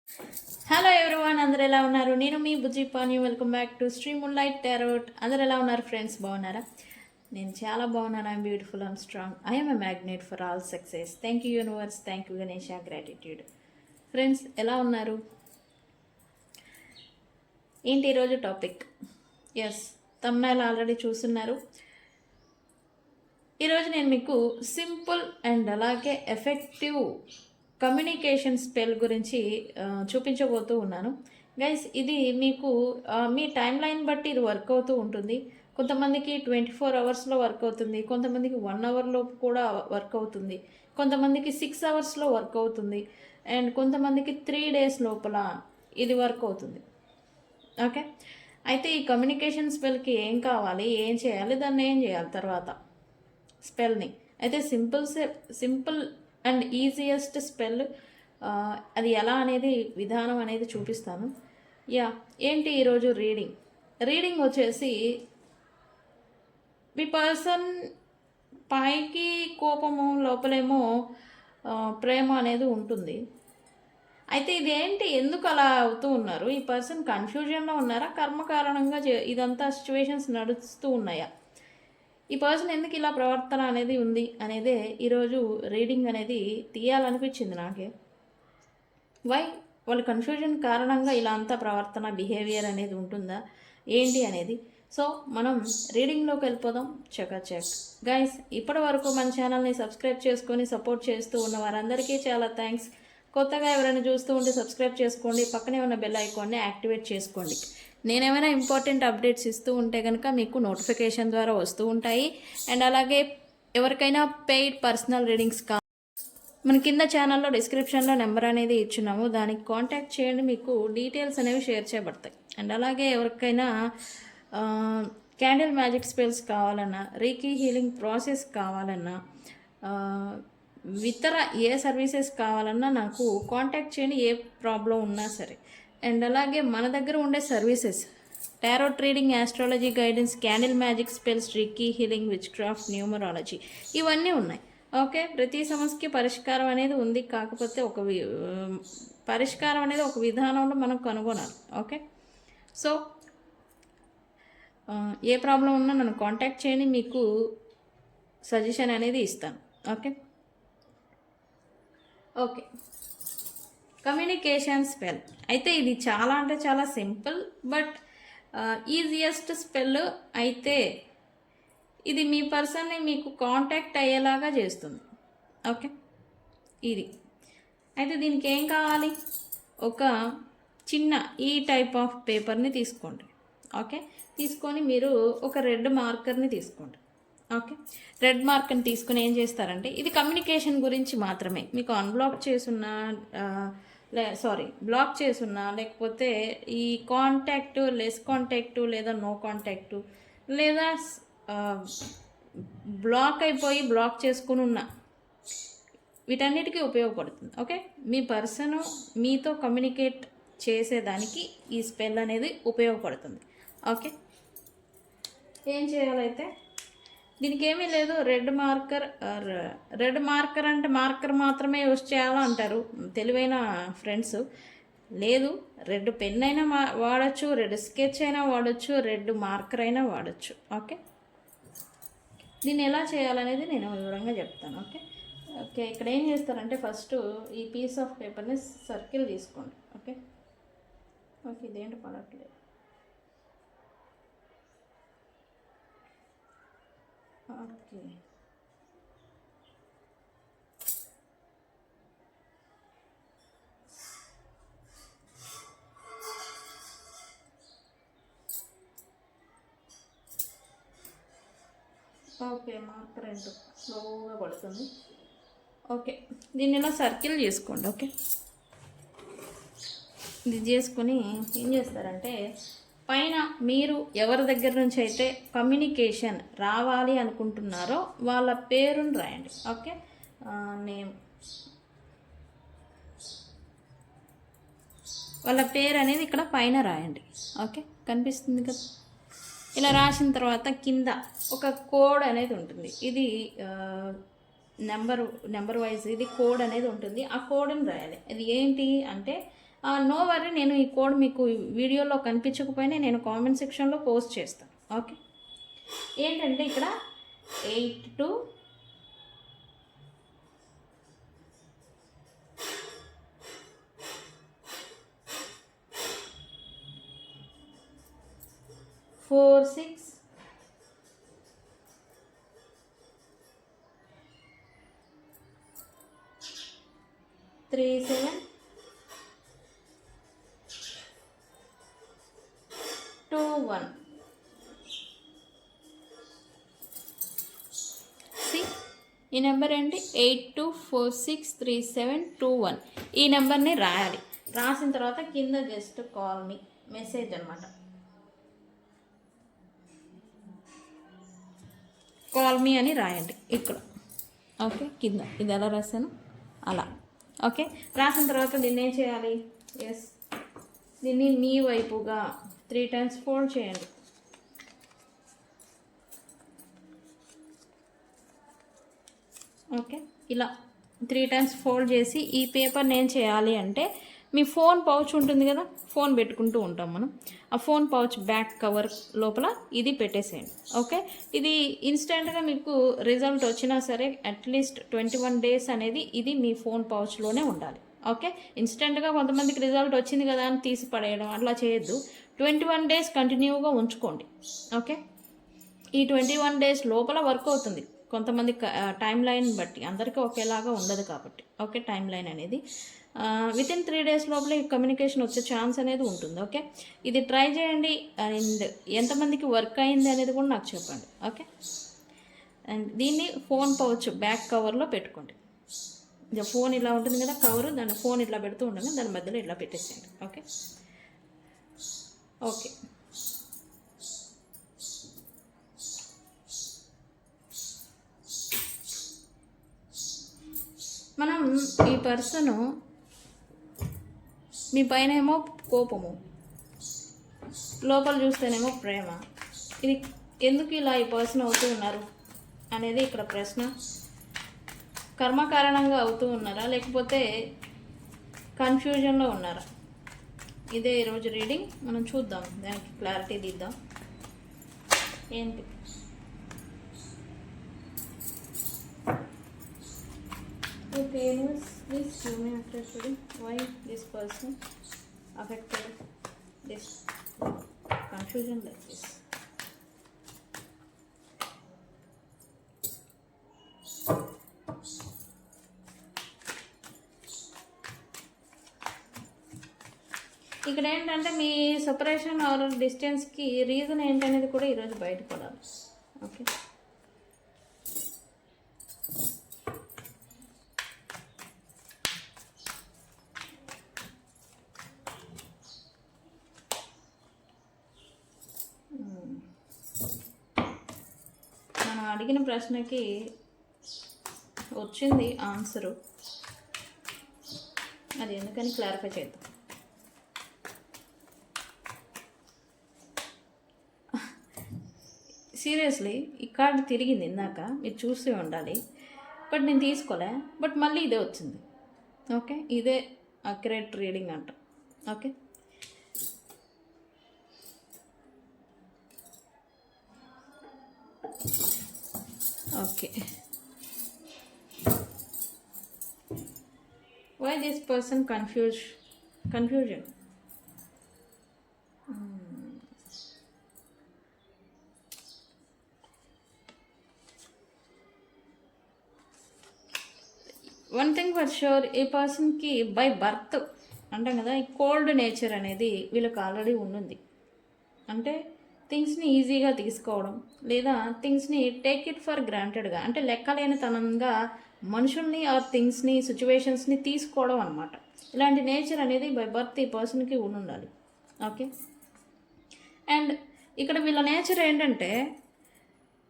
Hello everyone, అందరు ఎలా ఉన్నారు? నేను మీ Bujji Pani. Welcome back to Stream Light Tarot. అందరు ఎలా ఉన్నారు ఫ్రెండ్స్? బాగున్నారా? నేను చాలా బాగున్నాను. I'm beautiful, I'm strong, I'm a magnet for all success. Thank you universe, thank you Ganesha, gratitude. Friends ఎలా ఉన్నారు? ఏంటి ఈరోజు టాపిక్? ఎస్, తమ్నైల్ ఆల్రెడీ చూస్తున్నారు. ఈరోజు నేను మీకు సింపుల్ అండ్ అలాగే ఎఫెక్టివ్ కమ్యూనికేషన్ స్పెల్ గురించి చూపించబోతూ ఉన్నాను. గైస్, ఇది మీకు మీ టైం లైన్ బట్టి ఇది వర్క్ అవుతూ ఉంటుంది. కొంతమందికి 24 అవర్స్లో వర్క్ అవుతుంది, కొంతమందికి 1 అవర్లో కూడా వర్క్ అవుతుంది, కొంతమందికి 6 అవర్స్లో వర్క్ అవుతుంది, అండ్ కొంతమందికి 3 డేస్ లోపల ఇది వర్క్ అవుతుంది. ఓకే, అయితే ఈ కమ్యూనికేషన్ స్పెల్కి ఏం కావాలి, ఏం చేయాలి, దాన్ని ఏం చేయాలి తర్వాత స్పెల్ని అయితే సింపుల్ అండ్ ఈజియెస్ట్ స్పెల్ అది ఎలా అనేది విధానం అనేది చూపిస్తాను. ఏంటి ఈరోజు రీడింగ్ వచ్చేసి మీ పర్సన్ పైకి కోపము, లోపలేమో ప్రేమ అనేది ఉంటుంది. అయితే ఇదేంటి, ఎందుకు అలా అవుతూ ఉన్నారు? ఈ పర్సన్ కన్ఫ్యూజన్లో ఉన్నారా? కర్మ కారణంగా ఇదంతా సిచ్యువేషన్స్ నడుస్తూ ఉన్నాయా? ఈ పర్సన్ ఎందుకు ఇలా ప్రవర్తన అనేది ఉంది అనేదే ఈరోజు రీడింగ్ అనేది తీయాలనిపించింది నాకే. వాళ్ళ కన్ఫ్యూజన్ కారణంగా ఇలా అంతా ప్రవర్తన, బిహేవియర్ అనేది ఉంటుందా ఏంటి అనేది. సో మనం రీడింగ్లోకి వెళ్ళిపోదాం. చెక్ గైస్, ఇప్పటి వరకు మన ఛానల్ని సబ్స్క్రైబ్ చేసుకొని సపోర్ట్ చేస్తూ ఉన్న వారందరికీ చాలా థ్యాంక్స్. కొత్తగా ఎవరైనా చూస్తూ ఉంటే సబ్స్క్రైబ్ చేసుకోండి, పక్కనే ఉన్న బెల్ ఐకాన్ని యాక్టివేట్ చేసుకోండి. నేనేమైనా ఇంపార్టెంట్ అప్డేట్స్ ఇస్తూ ఉంటే కనుక మీకు నోటిఫికేషన్ ద్వారా వస్తూ ఉంటాయి. అండ్ అలాగే ఎవరికైనా పెయిడ్ పర్సనల్ రీడింగ్స్ మన కింద ఛానల్లో డిస్క్రిప్షన్లో నెంబర్ అనేది ఇచ్చున్నాము, దానికి కాంటాక్ట్ చేయండి, మీకు డీటెయిల్స్ అనేవి షేర్ చేయబడతాయి. అండ్ అలాగే ఎవరికైనా క్యాండిల్ మ్యాజిక్ స్పెల్స్ కావాలన్నా, రీకీ హీలింగ్ ప్రాసెస్ కావాలన్నా, ఇతర ఏ సర్వీసెస్ కావాలన్నా నాకు కాంటాక్ట్ చేయండి, ఏ ప్రాబ్లం ఉన్నా సరే. అండ్ అలాగే మన దగ్గర ఉండే services tarot reading, astrology guidance, candle magic spells, reiki healing, which craft, numerology ఇవన్నీ ఉన్నాయి. ఓకే, ప్రతి సమస్యకి పరిష్కారం అనేది ఉంది. కాకపోతే పరిష్కారం అనేది ఒక విధానంలో మనం కనుగొనాలి. ఓకే, సో ఏ ప్రాబ్లం ఉన్నా నన్ను కాంటాక్ట్ చేయండి, మీకు సజెషన్ అనేది ఇస్తాను. ఓకే, కమ్యూనికేషన్ స్పెల్ అయితే ఇది చాలా అంటే చాలా సింపుల్ బట్ ఈజియెస్ట్ స్పెల్. అయితే ఇది మీ పర్సన్ని మీకు కాంటాక్ట్ అయ్యేలాగా చేస్తుంది. ఓకే, ఇది అయితే దీనికి ఏం కావాలి? ఒక చిన్న ఈ టైప్ ఆఫ్ పేపర్ని తీసుకోండి. ఓకే, తీసుకొని మీరు ఒక రెడ్ మార్కర్ని తీసుకోండి. ఓకే, రెడ్ మార్కర్ని తీసుకుని ఏం చేస్తారంటే, ఇది కమ్యూనికేషన్ గురించి మాత్రమే. మీకు అన్బ్లాక్ చేసున్నా బ్లాక్ చేసున్నా, లేకపోతే ఈ కాంటాక్ట్, లెస్ కాంటాక్టు, లేదా నో కాంటాక్టు, లేదా బ్లాక్ అయిపోయి బ్లాక్ చేసుకుని ఉన్న వీటన్నిటికీ ఉపయోగపడుతుంది. ఓకే, మీ పర్సన్ మీతో కమ్యూనికేట్ చేసేదానికి ఈ స్పెల్ అనేది ఉపయోగపడుతుంది. ఓకే, ఏం చేయాలైతే దీనికి ఏమీ లేదు. రెడ్ మార్కర్ అంటే మార్కర్ మాత్రమే యూజ్ చేయాలా అంటారు తెలివైన ఫ్రెండ్స్. లేదు, రెడ్ పెన్ అయినా వాడచ్చు, రెడ్ స్కెచ్ అయినా వాడచ్చు, రెడ్ మార్కర్ అయినా వాడచ్చు. ఓకే, దీన్ని ఎలా చేయాలనేది నేను వివరంగా చెప్తాను. ఓకే, ఇక్కడ ఏం చేస్తారంటే ఫస్ట్ ఈ పీస్ ఆఫ్ పేపర్ని సర్కిల్ తీసుకోండి. ఓకే, ఇదేంటి పడట్లేదు. ఓకే, మార్కర్ రెండు స్లోగా పడుతుంది. ఓకే, దీన్ని ఇలా సర్కిల్ చేసుకోండి. ఓకే, ఇది చేసుకుని ఏం చేస్తారంటే పైన మీరు ఎవరి దగ్గర నుంచి అయితే కమ్యూనికేషన్ రావాలి అనుకుంటున్నారో వాళ్ళ పేరుని రాయండి. ఓకే, నేమ్, వాళ్ళ పేరు అనేది ఇక్కడ పైన రాయండి. ఓకే, కనిపిస్తుంది కదా? ఇలా రాసిన తర్వాత కింద ఒక కోడ్ అనేది ఉంటుంది. ఇది నెంబర్ వైజ్ ఇది కోడ్ అనేది ఉంటుంది. ఆ కోడ్ని రాయాలి. అది ఏంటి అంటే నో వరీ, నేను ఈ కోడ్ మీకు వీడియోలో కనిపించకపోయినా నేను కామెంట్ సెక్షన్లో పోస్ట్ చేస్తాను. ఓకే, ఏంటంటే ఇక్కడ 8 to 4 6 3 7 2 1. ఈ నెంబర్ ఏంటి? 82463721. ఈ నెంబర్ని రాయాలి. రాసిన తర్వాత కింద జస్ట్ కాల్ మీ మెసేజ్ అనమాట. కాల్ మీ అని రాయండి ఇక్కడ. ఓకే, కింద ఇది ఎలా రాశాను అలా. ఓకే, రాసిన తర్వాత దీన్ని ఏం చేయాలి? ఎస్, దీన్ని మీ వైపుగా 3 times ఫోల్డ్ చేయండి. ఓకే, ఇలా 3 times ఫోల్డ్ చేసి ఈ పేపర్ని ఏం చేయాలి అంటే, మీ ఫోన్ పౌచ్ ఉంటుంది కదా, ఫోన్ పెట్టుకుంటూ ఉంటాం మనం, ఆ ఫోన్ పౌచ్ బ్యాక్ కవర్ లోపల ఇది పెట్టేసేయండి. ఓకే, ఇది ఇన్స్టెంట్గా మీకు రిజల్ట్ వచ్చినా సరే అట్లీస్ట్ 21 days అనేది ఇది మీ ఫోన్ పౌచ్లోనే ఉండాలి. ఓకే, ఇన్స్టెంట్గా కొంతమందికి రిజల్ట్ వచ్చింది కదా అని తీసి పడేయడం అట్లా చేయొద్దు. 21 days కంటిన్యూగా ఉంచుకోండి. ఓకే, ఈ 21 days లోపల వర్క్ అవుతుంది. కొంతమంది టైం లైన్ బట్టి, అందరికీ ఒకేలాగా ఉండదు కాబట్టి. ఓకే, టైం లైన్ అనేది వితిన్ 3 days లోపల ఈ కమ్యూనికేషన్ వచ్చే ఛాన్స్ అనేది ఉంటుంది. ఓకే, ఇది ట్రై చేయండి అండ్ ఎంతమందికి వర్క్ అయింది అనేది కూడా నాకు చెప్పండి. ఓకే, అండ్ దీన్ని ఫోన్ పౌచ్ బ్యాక్ కవర్లో పెట్టుకోండి. ఇక ఫోన్ ఇలా ఉంటుంది కదా కవరు, దాన్ని ఫోన్ ఇట్లా పెడుతూ ఉండగా దాని మధ్యలో ఇట్లా పెట్టేసేయండి. ఓకే ఓకే మనం ఈ పర్సను మీ పైన ఏమో కోపము, లోపల చూస్తేనేమో ప్రేమ. ఇది ఎందుకు ఇలా ఈ పర్సన్ అవుతూ ఉన్నారు అనేది ఇక్కడ ప్రశ్న. కర్మ కారణంగా అవుతూ ఉన్నారా, లేకపోతే కన్ఫ్యూజన్లో ఉన్నారా? ఇదే ఈరోజు రీడింగ్. మనం చూద్దాం, దానికి క్లారిటీ దిద్దాం. ఏంటి okay, please give me a clarity why this person affected this confusion like this. ఇక్కడ ఏంటంటే మీ సెపరేషన్ ఆర్ డిస్టెన్స్కి రీజన్ ఏంటనేది కూడా ఈరోజు బయటపడాలి. ఓకే, మనం అడిగిన ప్రశ్నకి వచ్చింది ఆన్సరు, అది ఎందుకని క్లారిఫై చేద్దాం. సీరియస్లీ ఈ కార్డు తిరిగింది ఇందాక, మీరు చూస్తూ ఉండాలి. బట్ నేను తీసుకోలే, బట్ మళ్ళీ ఇదే వచ్చింది. ఓకే, ఇదే అక్యురేట్ రీడింగ్ అంట. Okay, okay, why this person confusion? One thing for sure, ఈ పర్సన్కి బై బర్త్ అంటాం కదా, ఈ కోల్డ్ నేచర్ అనేది వీళ్ళకి ఆల్రెడీ ఉన్నది. అంటే థింగ్స్ని ఈజీగా తీసుకోవడం, లేదా థింగ్స్ని టేక్ ఇట్ ఫర్ గ్రాంటెడ్గా, అంటే లెక్కలేనితనంగా మనుషుల్ని ఆర్ థింగ్స్ని సిచ్యువేషన్స్ని తీసుకోవడం అనమాట. ఇలాంటి నేచర్ అనేది బై బర్త్ ఈ పర్సన్కి ఉండాలి. ఓకే, అండ్ ఇక్కడ వీళ్ళ నేచర్ ఏంటంటే,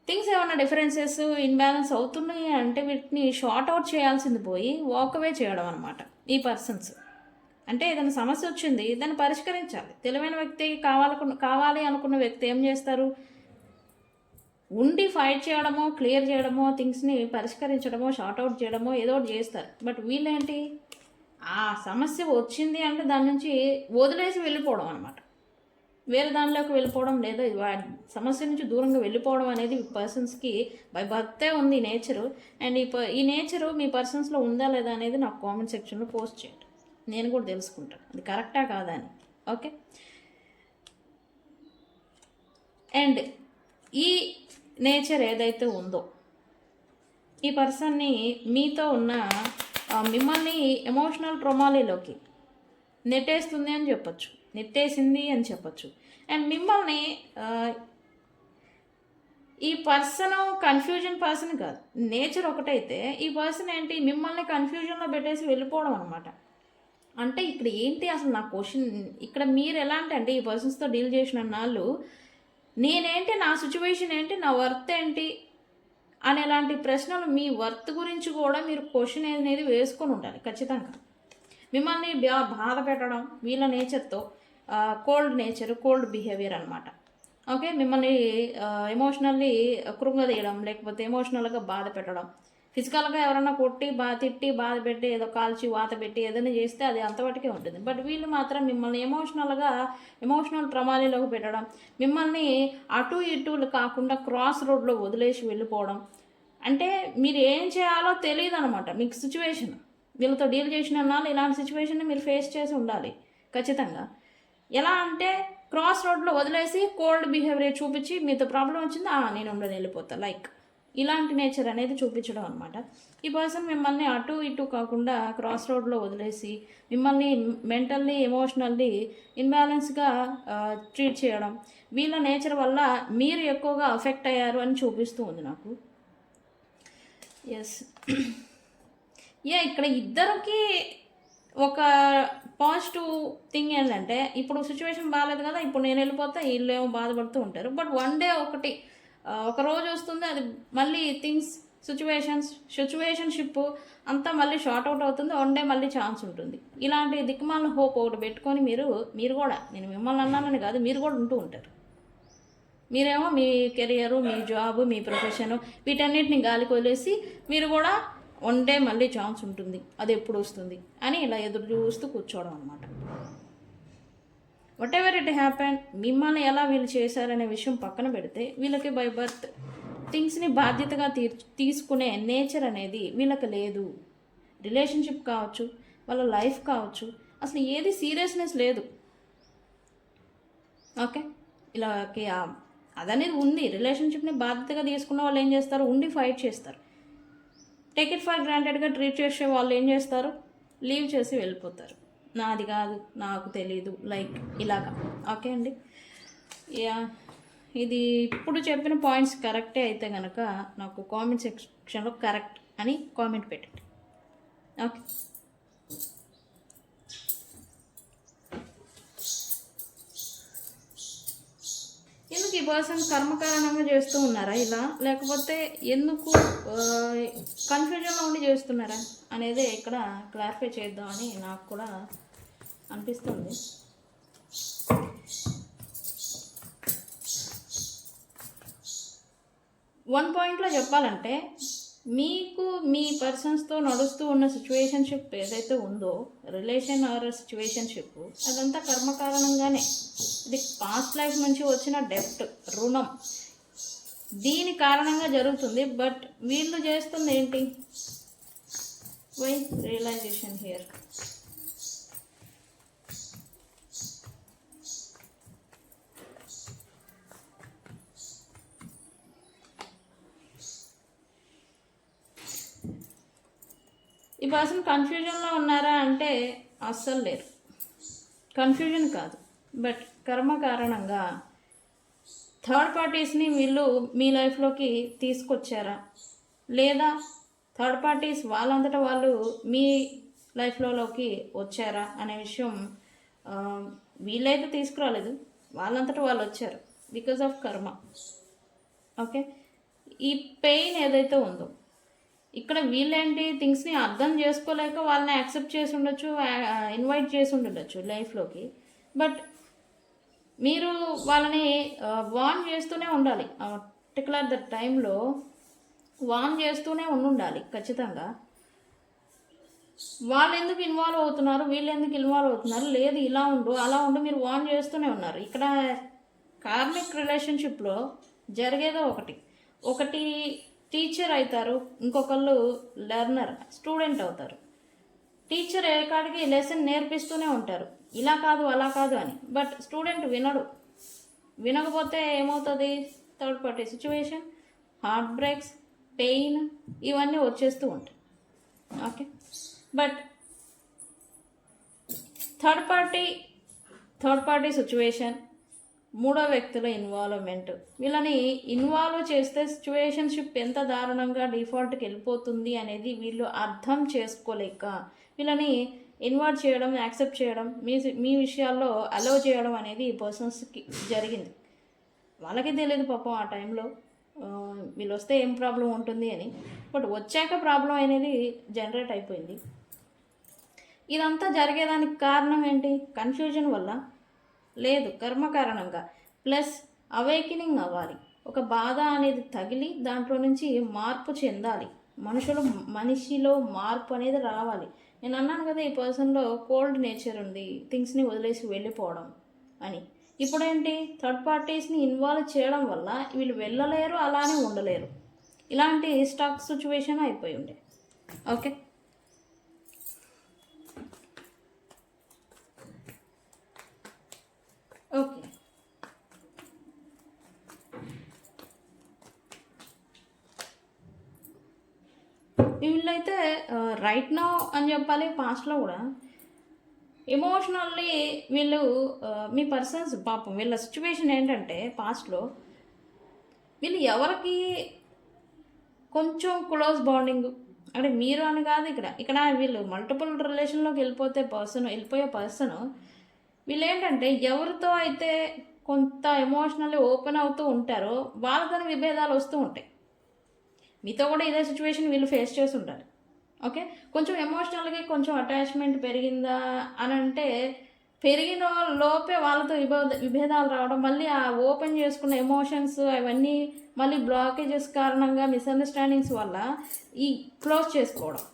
థింగ్స్ ఏమైనా డిఫరెన్సెస్ ఇన్బ్యాలెన్స్ అవుతున్నాయి అంటే వీటిని షార్ట్ అవుట్ చేయాల్సింది పోయి వాకవే చేయడం అనమాట ఈ పర్సన్స్. అంటే ఏదైనా సమస్య వచ్చింది, దాన్ని పరిష్కరించాలి. తెలివైన వ్యక్తి కావాలి అనుకున్న వ్యక్తి ఏం చేస్తారు? ఉండి ఫైట్ చేయడమో, క్లియర్ చేయడమో, థింగ్స్ని పరిష్కరించడమో, షార్ట్ అవుట్ చేయడమో ఏదో ఒకటి చేస్తారు. బట్ వీళ్ళేంటి, ఆ సమస్య వచ్చింది అంటే దాని నుంచి వదిలేసి వెళ్ళిపోవడం అనమాట. వేరే దానిలోకి వెళ్ళిపోవడం లేదా సమస్య నుంచి దూరంగా వెళ్ళిపోవడం అనేది పర్సన్స్కి బై బర్తే ఉంది నేచరు. అండ్ ఈ నేచరు మీ పర్సన్స్లో ఉందా లేదా అనేది నాకు కామెంట్ సెక్షన్లో పోస్ట్ చేయండి, నేను కూడా తెలుసుకుంటాను అది కరెక్టా కాదా అని. ఓకే. అండ్ ఈ నేచర్ ఏదైతే ఉందో ఈ పర్సన్ని మీతో ఉన్న మిమ్మల్ని ఎమోషనల్ ట్రోమాలీలోకి నెట్టేస్తుంది అని చెప్పచ్చు, నెట్టేసింది అని చెప్పచ్చు. అండ్ మిమ్మల్ని ఈ పర్సన్ కన్ఫ్యూజన్ పర్సన్ కాదు, నేచర్ ఒకటైతే ఈ పర్సన్ ఏంటి మిమ్మల్ని కన్ఫ్యూజన్లో పెట్టేసి వెళ్ళిపోవడం అనమాట. అంటే ఇక్కడ ఏంటి అసలు నా క్వశ్చన్, ఇక్కడ మీరు ఎలాంటి అంటే ఈ పర్సన్స్తో డీల్ చేసిన నాళ్ళు నేనేంటి, నా సిచ్యువేషన్ ఏంటి, నా వర్త్ ఏంటి అనేలాంటి ప్రశ్నలు, మీ వర్త్ గురించి కూడా మీరు క్వశ్చన్ అనేది వేసుకొని ఉండాలి ఖచ్చితంగా. మిమ్మల్ని బాధ పెట్టడం వీళ్ళ నేచర్తో, కోల్డ్ నేచర్, కోల్డ్ బిహేవియర్ అనమాట. ఓకే. మిమ్మల్ని ఎమోషనల్లీ కృంగదీయడం, లేకపోతే ఎమోషనల్గా బాధ పెట్టడం, ఫిజికల్గా ఎవరైనా కొట్టి తిట్టి బాధ పెట్టి ఏదో కాల్చి వాత పెట్టి ఏదైనా చేస్తే అది అంతవరకే ఉంటుంది. బట్ వీళ్ళు మాత్రం మిమ్మల్ని ఎమోషనల్ ట్రమాలీలోకి పెట్టడం, మిమ్మల్ని అటు ఇటు కాకుండా క్రాస్ రోడ్లో వదిలేసి వెళ్ళిపోవడం. అంటే మీరు ఏం చేయాలో తెలియదు అనమాట మీకు సిచ్యువేషన్. వీళ్ళతో డీల్ చేసిన వాళ్ళు ఇలాంటి సిచ్యువేషన్ని మీరు ఫేస్ చేసి ఉండాలి ఖచ్చితంగా. ఎలా అంటే క్రాస్ రోడ్లో వదిలేసి కోల్డ్ బిహేవియర్ చూపించి మీతో ప్రాబ్లం వచ్చింది నేను ఉండని వెళ్ళిపోతా, లైక్ ఇలాంటి నేచర్ అనేది చూపించడం అనమాట. ఈ పర్సన్ మిమ్మల్ని అటు ఇటు కాకుండా క్రాస్ రోడ్లో వదిలేసి మిమ్మల్ని మెంటల్లీ ఎమోషనల్లీ ఇన్బ్యాలెన్స్గా ట్రీట్ చేయడం, వీళ్ళ నేచర్ వల్ల మీరు ఎక్కువగా అఫెక్ట్ అయ్యారు అని చూపిస్తూ ఉంది నాకు. ఎస్. ఇక్కడ ఇద్దరికి ఒక పాజిటివ్ థింగ్ ఏంటంటే ఇప్పుడు సిచ్యువేషన్ బాగాలేదు కదా, ఇప్పుడు నేను వెళ్ళిపోతే వీళ్ళు ఏమో బాధపడుతూ ఉంటారు. బట్ వన్ డే ఒక రోజు వస్తుంది, అది మళ్ళీ థింగ్స్ సిచ్యువేషన్షిప్ అంతా మళ్ళీ షార్ట్ అవుట్ అవుతుంది, వన్ డే మళ్ళీ ఛాన్స్ ఉంటుంది. ఇలాంటి దిక్కుమాల హోప్ ఒకటి పెట్టుకొని మీరు కూడా, నేను మిమ్మల్ని అన్నానని కాదు, మీరు కూడా ఉంటూ ఉంటారు. మీరేమో మీ కెరియరు, మీ జాబు, మీ ప్రొఫెషను వీటన్నిటిని గాలికి వదిలేసి మీరు కూడా వన్ డే మళ్ళీ ఛాన్స్ ఉంటుంది, అది ఎప్పుడు వస్తుంది అని ఇలా ఎదురు చూస్తూ కూర్చోవడం అనమాట. వాట్ ఎవర్ ఇట్ హ్యాపెన్, మిమ్మల్ని ఎలా వీళ్ళు చేశారనే విషయం పక్కన పెడితే వీళ్ళకి బై బర్త్ థింగ్స్ని బాధ్యతగా తీసుకునే నేచర్ అనేది వీళ్ళకి లేదు. రిలేషన్షిప్ కావచ్చు, వాళ్ళ లైఫ్ కావచ్చు, అసలు ఏది సీరియస్నెస్ లేదు. ఓకే. ఇలాకి అదనేది ఉంది. రిలేషన్షిప్ని బాధ్యతగా తీసుకున్న వాళ్ళు ఏం చేస్తారు, ఉండి ఫైట్ చేస్తారు. టేక్ ఇట్ ఫర్ గ్రాంటెడ్గా ట్రీట్ చేసే వాళ్ళు ఏం చేస్తారు, లీవ్ చేసి వెళ్ళిపోతారు. నాది కాదు, నాకు తెలీదు, లైక్ ఇలాగా. ఓకే అండి. ఇది ఇప్పుడు చెప్పిన పాయింట్స్ కరెక్టే అయితే కనుక నాకు కామెంట్ సెక్షన్లో కరెక్ట్ అని కామెంట్ పెట్టండి. ఓకే. ఎందుకు ఈ పర్సన్ కర్మకారణంగా చేస్తూ ఉన్నారా ఇలా, లేకపోతే ఎందుకు కన్ఫ్యూజన్లో ఉండి చేస్తున్నారా అనేది ఇక్కడ క్లారిఫై చేద్దామని నాకు కూడా అనిపిస్తుంది. వన్ పాయింట్లో చెప్పాలంటే మీకు మీ పర్సన్స్తో నడుస్తూ ఉన్న సిచ్యువేషన్షిప్ ఏదైతే ఉందో, రిలేషన్ ఆర్ సిచ్యువేషన్షిప్, అదంతా కర్మకారణంగానే. ఇది పాస్ట్ లైఫ్ నుంచి వచ్చిన డెప్ట్, రుణం, దీని కారణంగా జరుగుతుంది. బట్ వీళ్ళు చేస్తుంది ఏంటి, వై రియలైజేషన్ హియర్. ఈ పర్సన్ కన్ఫ్యూజన్లో ఉన్నారా అంటే అస్సలు లేరు. కన్ఫ్యూజన్ కాదు, బట్ కర్మ కారణంగా థర్డ్ పార్టీస్ని వీళ్ళు మీ లైఫ్లోకి తీసుకొచ్చారా, లేదా థర్డ్ పార్టీస్ వాళ్ళంతటా వాళ్ళు మీ లైఫ్లోకి వచ్చారా అనే విషయం వీళ్ళైతే తీసుకురాలేదు, వాళ్ళంతటా వాళ్ళు వచ్చారు బికాజ్ ఆఫ్ కర్మ. ఓకే. ఈ పెయిన్ ఏదైతే ఉందో ఇక్కడ వీళ్ళేంటి థింగ్స్ని అర్థం చేసుకోలేక వాళ్ళని యాక్సెప్ట్ చేసి ఉండొచ్చు, ఇన్వైట్ చేసి ఉండొచ్చు లైఫ్లోకి. బట్ మీరు వాళ్ళని వార్న్ చేస్తూనే ఉండాలి. పర్టికులర్ ద టైంలో వార్న్ చేస్తూనే ఉండాలి ఖచ్చితంగా. వాళ్ళు ఎందుకు ఇన్వాల్వ్ అవుతున్నారు, వీళ్ళు ఎందుకు ఇన్వాల్వ్ అవుతున్నారు, లేదు ఇలా ఉండు అలా ఉండు, మీరు వార్న్ చేస్తూనే ఉన్నారు. ఇక్కడ కార్మిక్ రిలేషన్షిప్లో జరిగేదో ఒకటి టీచర్ అవుతారు, ఇంకొకళ్ళు లెర్నర్ స్టూడెంట్ అవుతారు. టీచర్ ఏ కాడికి లెసన్ నేర్పిస్తూనే ఉంటారు, ఇలా కాదు అలా కాదు అని. బట్ స్టూడెంట్ వినకపోతే ఏమవుతుంది, third party situation, heart breaks, pain ఇవన్నీ వచ్చేస్తూ ఉంటాయి. Okay, but third party situation, మూడో వ్యక్తుల ఇన్వాల్వ్మెంట్, వీళ్ళని ఇన్వాల్వ్ చేస్తే సిచ్యువేషన్షిప్ ఎంత దారుణంగా డిఫాల్ట్కి వెళ్ళిపోతుంది అనేది వీళ్ళు అర్థం చేసుకోలేక వీళ్ళని ఇన్వాల్వ్ చేయడం, యాక్సెప్ట్ చేయడం, మీ విషయాల్లో అలౌ చేయడం అనేది ఈ పర్సన్స్కి జరిగింది. వాళ్ళకి తెలియదు పాపం ఆ టైంలో వీళ్ళు వస్తే ఏం ప్రాబ్లం ఉంటుంది అని. బట్ వచ్చాక ప్రాబ్లం అనేది జనరేట్ అయిపోయింది. ఇదంతా జరిగేదానికి కారణం ఏంటి? కన్ఫ్యూజన్ వల్ల లేదు, కర్మ కారణంగా. ప్లస్ అవేకినింగ్ అవ్వాలి, ఒక బాధ అనేది తగిలి దాంట్లో నుంచి మార్పు చెందాలి, మనిషిలో మార్పు అనేది రావాలి. నేను అన్నాను కదా, ఈ పర్సన్లో కోల్డ్ నేచర్ ఉంది, థింగ్స్ని వదిలేసి వెళ్ళిపోవడం అని. ఇప్పుడేంటి, థర్డ్ పార్టీస్ని ఇన్వాల్వ్ చేయడం వల్ల వీళ్ళు వెళ్ళలేరు, అలానే ఉండలేరు. ఇలాంటి స్టాక్ సిచ్యువేషన్ అయిపోయి ఉండే. ఓకే, ఓకే, వీళ్ళైతే రైట్ నౌ అని చెప్పాలి, పాస్ట్లో కూడా ఎమోషనల్లీ వీళ్ళు మీ పర్సన్స్ పాపం వీళ్ళ సిచ్యువేషన్ ఏంటంటే పాస్ట్లో వీళ్ళు ఎవరికి కొంచెం క్లోజ్ బాండింగ్ అంటే మీరు అని కాదు, ఇక్కడ వీళ్ళు మల్టిపుల్ రిలేషన్లోకి వెళ్ళిపోయే పర్సన్ వీళ్ళు ఏంటంటే ఎవరితో అయితే కొంత ఎమోషనల్లీ ఓపెన్ అవుతూ ఉంటారో వాళ్ళతో విభేదాలు వస్తూ ఉంటాయి. మీతో కూడా ఇదే సిచ్యువేషన్ వీళ్ళు ఫేస్ చేసి ఉంటారు. ఓకే, కొంచెం ఎమోషనల్గా కొంచెం అటాచ్మెంట్ పెరిగిందా అని అంటే పెరిగిన లోపే వాళ్ళతో విభేదాలు రావడం, మళ్ళీ ఆ ఓపెన్ చేసుకున్న ఎమోషన్స్ అవన్నీ మళ్ళీ బ్లాకేజెస్ కారణంగా మిస్అండర్స్టాండింగ్స్ వల్ల ఈ క్లోజ్ చేసుకోవడం,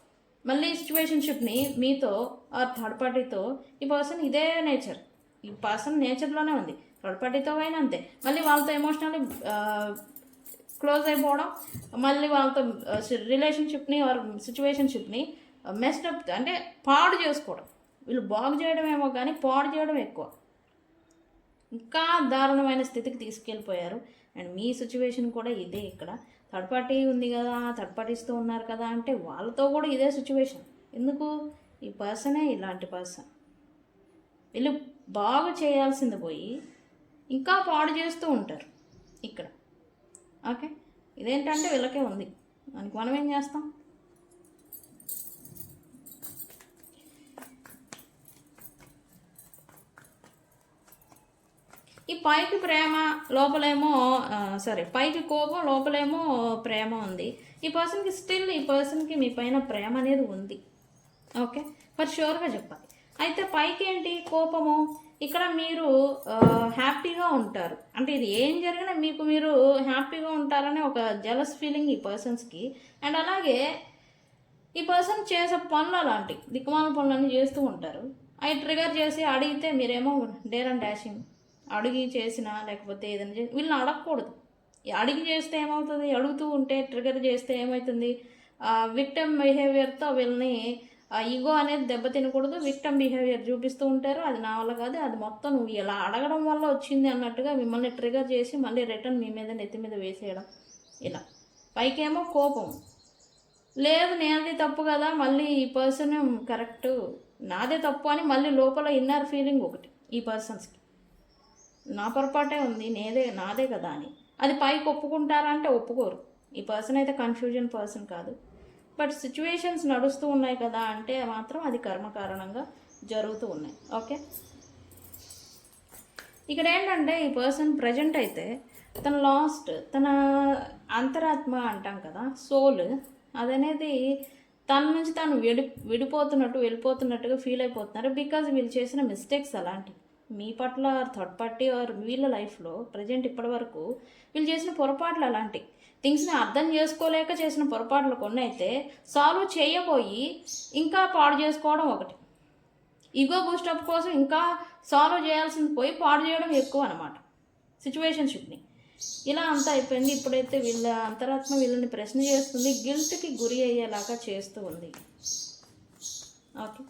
మళ్ళీ సిచ్యువేషన్షిప్ని మీతో ఆ థర్డ్ పార్టీతో ఈ పర్సన్ ఇదే నేచర్, ఈ పర్సన్ నేచర్లోనే ఉంది. థర్డ్ పార్టీతో అయినా అంతే, మళ్ళీ వాళ్ళతో ఎమోషనల్లీ క్లోజ్ అయిపోవడం, మళ్ళీ వాళ్ళతో రిలేషన్షిప్ని ఆర్ సిచ్యువేషన్షిప్ని మెస్డప్ అంటే పాడు చేసుకోవడం. వీళ్ళు బాగు చేయడం ఏమో కానీ పాడు చేయడం ఎక్కువ, ఇంకా దారుణమైన స్థితికి తీసుకెళ్ళిపోయారు. అండ్ మీ సిచ్యువేషన్ కూడా ఇదే. ఇక్కడ థర్డ్ పార్టీ ఉంది కదా, థర్డ్ పార్టీస్తో ఉన్నారు కదా అంటే వాళ్ళతో కూడా ఇదే సిచ్యువేషన్. ఎందుకు? ఈ పర్సనే ఇలాంటి పర్సన్. వీళ్ళు బాగు చేయాల్సింది పోయి ఇంకా పాడు చేస్తూ ఉంటారు ఇక్కడ. ఓకే, ఇదేంటంటే వీళ్ళకే ఉంది, దానికి మనం ఏం చేస్తాం? ఈ పైకి ప్రేమ లోపలేమో పైకి కోపం లోపలేమో ప్రేమ ఉంది. ఈ పర్సన్కి స్టిల్ ఈ పర్సన్కి మీ పైన ప్రేమ అనేది ఉంది. ఓకే, ఫర్ షూర్గా చెప్పాలి. అయితే పైకి ఏంటి కోపము, ఇక్కడ మీరు హ్యాపీగా ఉంటారు అంటే ఇది ఏం జరిగినా మీరు హ్యాపీగా ఉంటారనే ఒక జెలస్ ఫీలింగ్ ఈ పర్సన్స్కి. అండ్ అలాగే ఈ పర్సన్ చేసే పనులు అలాంటి దిక్కుమాల పనులన్నీ చేస్తూ ఉంటారు. అవి ట్రిగర్ చేసి అడిగితే మీరేమో డేర్ అండ్ డాషింగ్ అడిగి చేసినా లేకపోతే ఏదైనా వీళ్ళని అడగకూడదు. అడిగి చేస్తే ఏమవుతుంది, అడుగుతూ ఉంటే ట్రిగర్ చేస్తే ఏమవుతుంది, విక్టిమ్ బిహేవియర్తో వీళ్ళని ఈగో అనేది దెబ్బతినకూడదు. విక్టిమ్ బిహేవియర్ చూపిస్తూ ఉంటారు, అది నా వల్ల కాదు, అది మొత్తం నువ్వు ఇలా అడగడం వల్ల వచ్చింది అన్నట్టుగా మిమ్మల్ని ట్రిగర్ చేసి మళ్ళీ రిటర్న్ మీ మీద నెత్తి మీద వేసేయడం. ఇలా పైకేమో కోపం లేదు, నేనది తప్పు కదా, మళ్ళీ ఈ పర్సన్ కరెక్ట్, నాదే తప్పు అని మళ్ళీ లోపల ఇన్నర్ ఫీలింగ్ ఒకటి ఈ పర్సన్స్కి, నా పొరపాటే ఉంది, నాదే కదా అని. అది పైకి ఒప్పుకుంటారంటే ఒప్పుకోరు. ఈ పర్సన్ అయితే కన్ఫ్యూజన్ పర్సన్ కాదు. బట్ సిచ్యువేషన్స్ నడుస్తూ ఉన్నాయి కదా అంటే మాత్రం అది కర్మ కారణంగా జరుగుతూ ఉన్నాయి. ఓకే, ఇక్కడ ఏంటంటే ఈ పర్సన్ ప్రజెంట్ అయితే తన అంతరాత్మ అంటాం కదా, సోల్, అదనేది తన నుంచి తాను వెళ్ళిపోతున్నట్టుగా ఫీల్ అయిపోతున్నారు. బికాజ్ వీళ్ళు చేసిన మిస్టేక్స్ అలాంటివి. మీ పట్ల థర్డ్ పార్టీ ఆర్ వీళ్ళ లైఫ్లో ప్రజెంట్ ఇప్పటి వరకు వీళ్ళు చేసిన పొరపాట్లు అలాంటివి, థింగ్స్ని అర్థం చేసుకోలేక చేసిన పొరపాట్లు కొన్ని అయితే సాల్వ్ చేయబోయి ఇంకా పాడు చేసుకోవడం ఒకటి, ఈగో బూస్టప్ కోసం ఇంకా సాల్వ్ చేయాల్సింది పోయి పాడు చేయడం ఎక్కువ అనమాట సిచ్యువేషన్షిప్ని. ఇలా అంతా అయిపోయింది. ఇప్పుడైతే వీళ్ళ అంతరాత్మ వీళ్ళని ప్రశ్న చేస్తుంది, గిల్ట్కి గురి అయ్యేలాగా చేస్తూ ఉంది. ఓకే,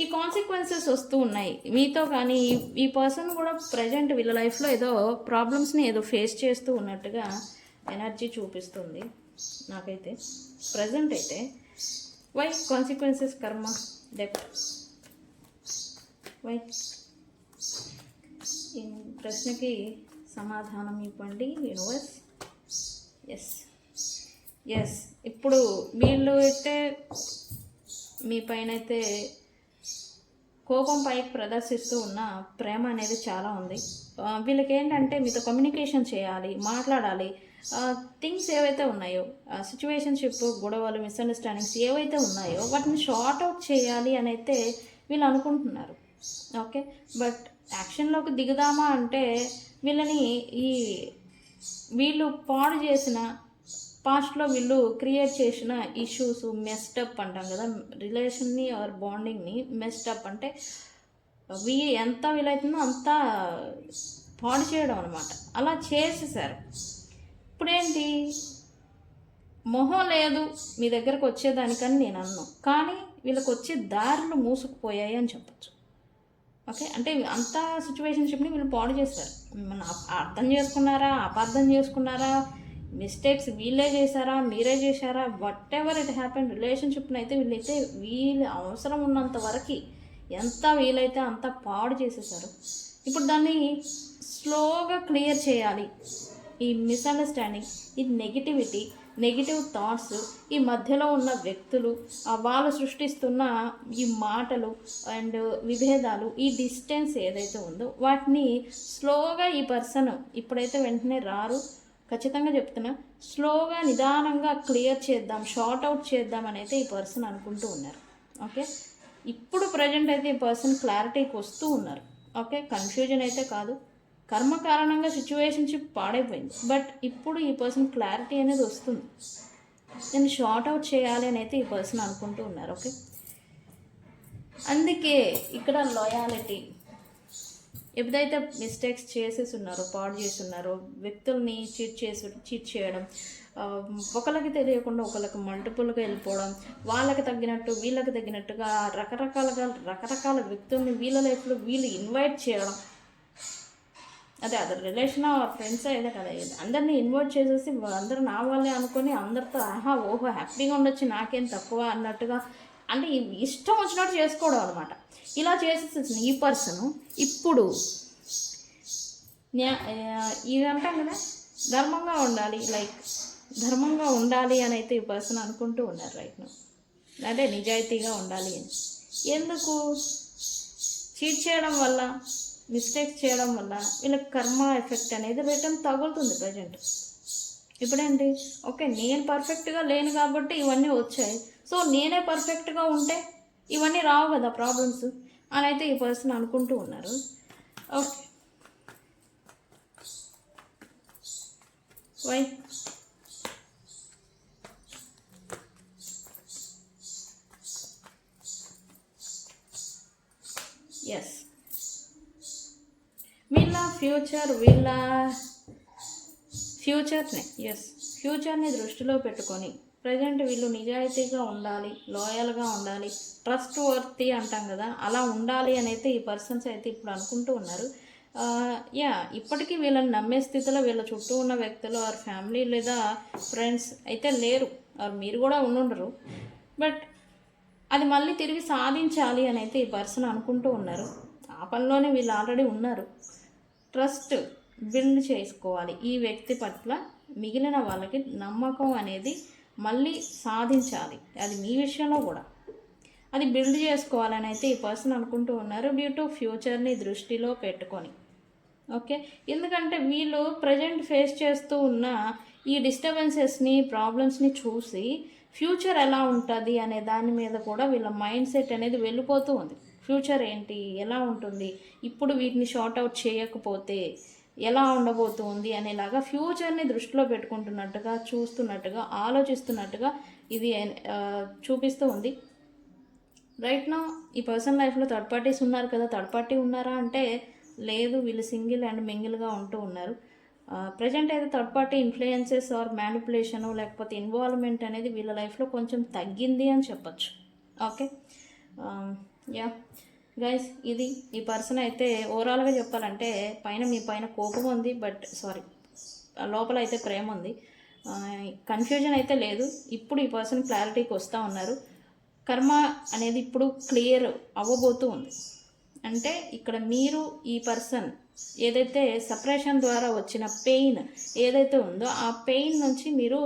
ఈ కాన్సిక్వెన్సెస్ వస్తూ ఉన్నాయి మీతో, కానీ ఈ పర్సన్ కూడా ప్రజెంట్ వీళ్ళ లైఫ్లో ఏదో ప్రాబ్లమ్స్ని ఏదో ఫేస్ చేస్తూ ఉన్నట్టుగా ఎనర్జీ చూపిస్తుంది నాకైతే ప్రజెంట్ అయితే. వై కాన్సిక్వెన్సెస్ కర్మ డెప్త్ వై? ఈ ప్రశ్నకి సమాధానం ఇవ్వండి యూనివర్స్. ఎస్ ఇప్పుడు వీళ్ళు అయితే మీ పైన అయితే కోపం పైకి ప్రదర్శిస్తూ ఉన్న ప్రేమ అనేది చాలా ఉంది. వీళ్ళకి ఏంటంటే మీతో కమ్యూనికేషన్ చేయాలి, మాట్లాడాలి. థింగ్స్ ఏవైతే ఉన్నాయో సిచ్యువేషన్షిప్, గొడవలు, మిస్అండర్స్టాండింగ్స్ ఏవైతే ఉన్నాయో వాటిని షార్ట్ అవుట్ చేయాలి అని అయితే వీళ్ళు అనుకుంటున్నారు. ఓకే, బట్ యాక్షన్లోకి దిగుదామా అంటే వీళ్ళు పాడు చేసిన పాస్ట్లో వీళ్ళు క్రియేట్ చేసిన ఇష్యూస్, మెస్టప్ అంటాం కదా, రిలేషన్ని ఆర్ బాండింగ్ని మెస్టప్ అంటే ఎంత వీలవుతుందో అంత పాడు చేయడం అనమాట. అలా చేసేసారు. ఇప్పుడేంటి, మొహం లేదు మీ దగ్గరకు వచ్చేదానికని నేను అన్నాను, కానీ వీళ్ళకి వచ్చే దారులు మూసుకుపోయాయి అని చెప్పచ్చు. ఓకే, అంటే అంత సిచ్యువేషన్షిప్ని వీళ్ళు పాడు చేస్తారు. మన అర్థం చేసుకున్నారా, అపార్థం చేసుకున్నారా, మిస్టేక్స్ వీళ్ళే చేశారా, మీరే చేశారా, వాట్ ఎవర్ ఇట్ హ్యాపెన్, రిలేషన్షిప్ని అయితే వీళ్ళైతే వీళ్ళు అవసరం ఉన్నంత వరకు ఎంత వీలైతే అంత పాడు చేసేసారు. ఇప్పుడు దాన్ని స్లోగా క్లియర్ చేయాలి. ఈ మిస్అండర్స్టాండింగ్, ఈ నెగిటివ్ థాట్స్, ఈ మధ్యలో ఉన్న వ్యక్తులు, వాళ్ళు సృష్టిస్తున్న ఈ మాటలు అండ్ విభేదాలు, ఈ డిస్టెన్స్ ఏదైతే ఉందో వాటిని స్లోగా ఈ పర్సన్ ఇప్పుడైతే వెంటనే రారు, ఖచ్చితంగా చెప్తున్నా, స్లోగా నిదానంగా క్లియర్ చేద్దాం, షార్ట్ అవుట్ చేద్దాం అని అయితే ఈ పర్సన్ అనుకుంటూ ఉన్నారు. ఓకే, ఇప్పుడు ప్రజెంట్ అయితే ఈ పర్సన్ క్లారిటీకి వస్తూ ఉన్నారు. ఓకే, కన్ఫ్యూజన్ అయితే కాదు, కర్మ కారణంగా సిచ్యువేషన్షిప్ పాడైపోయింది, బట్ ఇప్పుడు ఈ పర్సన్ క్లారిటీ అనేది వస్తుంది, నేను షార్ట్ అవుట్ చేయాలి అని అయితే ఈ పర్సన్ అనుకుంటూ ఉన్నారు. ఓకే, అందుకే ఇక్కడ లాయాలిటీ, ఎప్పుడైతే మిస్టేక్స్ చేసేసి ఉన్నారో, పాడు చేసి ఉన్నారో, వ్యక్తుల్ని చీట్ చేయడం, ఒకరికి తెలియకుండా ఒకరికి మల్టిపుల్గా వెళ్ళిపోవడం, వాళ్ళకి తగ్గినట్టు వీళ్ళకి తగ్గినట్టుగా రకరకాల వ్యక్తుల్ని వీళ్ళ లైఫ్లో వీళ్ళు ఇన్వైట్ చేయడం, అదే రిలేషన్ ఫ్రెండ్స్ అయితే కదా, అందరినీ ఇన్వైట్ చేసేసి అందరూ నా వాళ్ళే అనుకొని అందరితో ఓహో హ్యాపీగా ఉండొచ్చు, నాకేం తక్కువ అన్నట్టుగా, అంటే ఇష్టం వచ్చినట్టు చేసుకోవడం అనమాట. ఇలా చేసేసి ఈ పర్సన్ ఇప్పుడు ఇది అంటాం కదా, ధర్మంగా ఉండాలి అని అయితే ఈ పర్సన్ అనుకుంటూ ఉన్నారు రైట్ నౌ. అంటే నిజాయితీగా ఉండాలి అని. ఎందుకు చీట్ చేయడం వల్ల, మిస్టేక్స్ చేయడం వల్ల వీళ్ళకి కర్మ ఎఫెక్ట్ అనేది రిటర్న్ తగులుతుంది ప్రజెంట్. ఇప్పుడేంటి, ఓకే నేను పర్ఫెక్ట్గా లేను కాబట్టి ఇవన్నీ వచ్చాయి, సో నేనే పర్ఫెక్ట్గా ఉంటే ఇవన్నీ రావు కదా ప్రాబ్లమ్స్ అని అయితే ఈ పర్సన్ అనుకుంటూ ఉన్నారు. Okay, why? ఎస్, ఫ్యూచర్ని దృష్టిలో పెట్టుకొని ప్రజెంట్ వీళ్ళు నిజాయితీగా ఉండాలి, లాయల్గా ఉండాలి, ట్రస్ట్ వర్తీ అంటాం కదా, అలా ఉండాలి అని అయితే ఈ పర్సన్స్ అయితే ఇప్పుడు అనుకుంటూ ఉన్నారు. ఇప్పటికీ వీళ్ళని నమ్మే స్థితిలో వీళ్ళ చుట్టూ ఉన్న వ్యక్తులు ఆర్ ఫ్యామిలీ లేదా ఫ్రెండ్స్ అయితే లేరు, ఆర్ మీరు కూడా ఉండుండరు, బట్ అది మళ్ళీ తిరిగి సాధించాలి అని అయితే ఈ పర్సన్ అనుకుంటూ ఉన్నారు. ఆ పనిలోనే వీళ్ళు ఆల్రెడీ ఉన్నారు. ట్రస్ట్ బిల్డ్ చేసుకోవాలి ఈ వ్యక్తి పట్ల, మిగిలిన వాళ్ళకి నమ్మకం అనేది మళ్ళీ సాధించాలి, అది మీ విషయంలో కూడా అది బిల్డ్ చేసుకోవాలని అయితే ఈ పర్సన్ అనుకుంటూ ఉన్నారు, డ్యూ టు ఫ్యూచర్ని దృష్టిలో పెట్టుకొని. ఓకే, ఎందుకంటే వీళ్ళు ప్రజెంట్ ఫేస్ చేస్తూ ఉన్న ఈ డిస్టర్బెన్సెస్ని, ప్రాబ్లమ్స్ని చూసి ఫ్యూచర్ ఎలా ఉంటుంది అనే దాని మీద కూడా వీళ్ళ మైండ్ సెట్ అనేది వెళ్ళిపోతూ ఉంది. ఫ్యూచర్ ఏంటి, ఎలా ఉంటుంది, ఇప్పుడు వీటిని షార్ట్ అవుట్ చేయకపోతే ఎలా ఉండబోతుంది అనేలాగా ఫ్యూచర్ని దృష్టిలో పెట్టుకుంటున్నట్టుగా, చూస్తున్నట్టుగా, ఆలోచిస్తున్నట్టుగా ఇది చూపిస్తూ ఉంది. రైట్ నా ఈ పర్సన్ లైఫ్లో థర్డ్ పార్టీస్ ఉన్నారు కదా. థర్డ్ పార్టీ ఉన్నారా అంటే లేదు, వీళ్ళు సింగిల్ అండ్ మింగిల్గా ఉంటూ ఉన్నారు. ప్రజెంట్ అయితే third party influences are manipulation లేకపోతే ఇన్వాల్వ్మెంట్ అనేది వీళ్ళ లైఫ్లో కొంచెం తగ్గింది అని చెప్పచ్చు. ఓకే, యా గైస్, ఇది ఈ పర్సన్ అయితే ఓవరాల్గా చెప్పాలంటే మీ పైన కోపం ఉంది, బట్ సారీ, లోపల అయితే ప్రేమ ఉంది. కన్ఫ్యూజన్ అయితే లేదు. ఇప్పుడు ఈ పర్సన్ క్లారిటీకి వస్తూ ఉన్నారు. కర్మ అనేది ఇప్పుడు క్లియర్ అవ్వబోతూ ఉంది. అంటే ఇక్కడ మీరు ఈ పర్సన్ ఏదైతే సపరేషన్ ద్వారా వచ్చిన పెయిన్ ఏదైతే ఉందో ఆ పెయిన్ నుంచి మీరు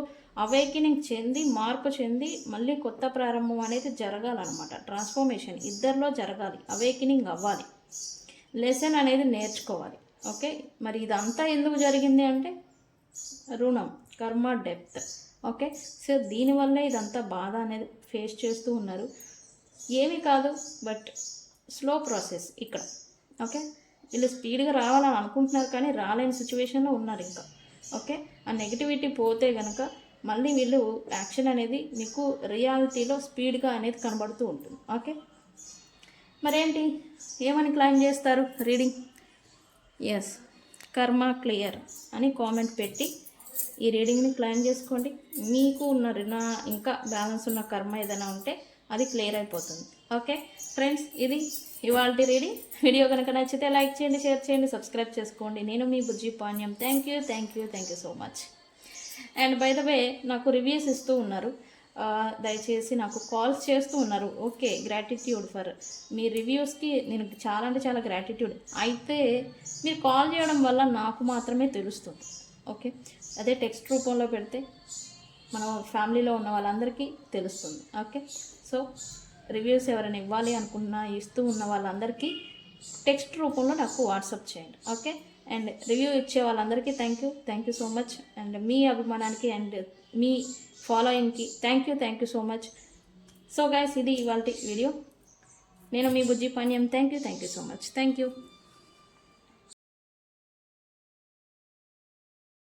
అవేకినింగ్ చెంది, మార్పు చెంది, మళ్ళీ కొత్త ప్రారంభం అనేది జరగాలన్నమాట. ట్రాన్స్ఫర్మేషన్ ఇద్దరిలో జరగాలి, అవేకినింగ్ అవ్వాలి, లెసన్ అనేది నేర్చుకోవాలి. ఓకే, మరి ఇదంతా ఎందుకు జరిగింది అంటే రుణం, కర్మ డెప్త్. ఓకే, సో దీనివల్లే ఇదంతా బాధ అనేది ఫేస్ చేస్తూ ఉన్నారు. ఏమీ కాదు, బట్ స్లో ప్రాసెస్ ఇక్కడ. ఓకే, వీళ్ళు స్పీడ్గా రావాలని అనుకుంటున్నారు కానీ రాలేని సిచ్యువేషన్లో ఉన్నారు ఇంకా. ఓకే, ఆ నెగిటివిటీ పోతే కనుక మళ్ళీ వీళ్ళు యాక్షన్ అనేది మీకు రియాలిటీలో స్పీడ్గా అనేది కనబడుతూ ఉంటుంది. ఓకే, మరేంటి, ఏమని క్లైమ్ చేస్తారు రీడింగ్? ఎస్, కర్మ క్లియర్ అని కామెంట్ పెట్టి ఈ రీడింగ్ని క్లైమ్ చేసుకోండి. మీకు ఉన్న ఇంకా బ్యాలెన్స్ ఉన్న కర్మ ఏదైనా ఉంటే అది క్లియర్ అయిపోతుంది. ఓకే ఫ్రెండ్స్, ఇది ఇవాల్టి రీడింగ్. వీడియో కనుక నచ్చితే లైక్ చేయండి, షేర్ చేయండి, సబ్స్క్రైబ్ చేసుకోండి. నేను మీ Bujji Panyam. Thank you so much. And by the way నాకు రివ్యూస్ ఇస్తూ ఉన్నారు, దయచేసి నాకు కాల్స్ చేస్తూ ఉన్నారు. ఓకే, గ్రాటిట్యూడ్ ఫర్ మీ రివ్యూస్కి. నేను చాలా అంటే చాలా గ్రాటిట్యూడ్. అయితే మీరు కాల్ చేయడం వల్ల నాకు మాత్రమే తెలుస్తుంది. ఓకే, అదే టెక్స్ట్ రూపంలో పెడితే మన ఫ్యామిలీలో ఉన్న వాళ్ళందరికీ తెలుస్తుంది. ఓకే, సో రివ్యూస్ ఎవరైనా ఇవ్వాలి అనుకున్నా ఇస్తూ ఉన్న వాళ్ళందరికీ టెక్స్ట్ రూపంలో నాకు వాట్సాప్ చేయండి. ఓకే, అండ్ రివ్యూ ఇచ్చే వాళ్ళందరికీ thank you so much. And మీ అభిమానానికి అండ్ మీ ఫాలోయింగ్కి thank you so much. So guys, ఇది ఇవాల్టి వీడియో. నేను మీ Bujji Panyam. Thank you so much. Thank you.